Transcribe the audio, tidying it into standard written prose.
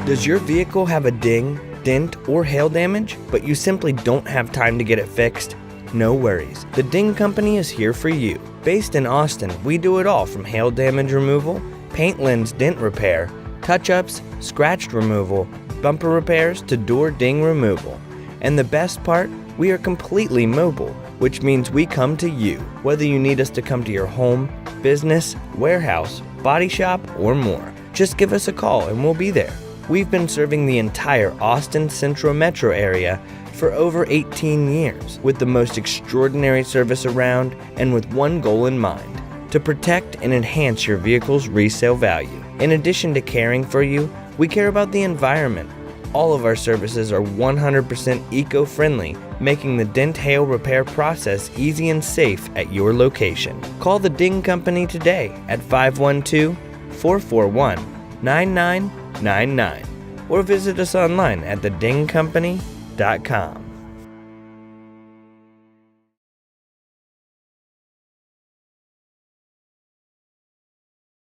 Does your vehicle have a ding, dent, or hail damage, but you simply don't have time to get it fixed? No worries. The DiNG Company is here for you. Based in Austin, we do it all from hail damage removal, Paintless Dent Repair, touch-ups, scratch removal, bumper repairs to door ding removal. And the best part, we are completely mobile, which means we come to you, whether you need us to come to your home, business, warehouse, body shop, or more. Just give us a call and we'll be there. We've been serving the entire Austin Central Metro area for over 18 years, with the most extraordinary service around and with one goal in mind: to protect and enhance your vehicle's resale value. In addition to caring for you, we care about the environment. All of our services are 100% eco-friendly, making the dent hail repair process easy and safe at your location. Call the DiNG Company today at 512-441-9999 or visit us online at thedingcompany.com.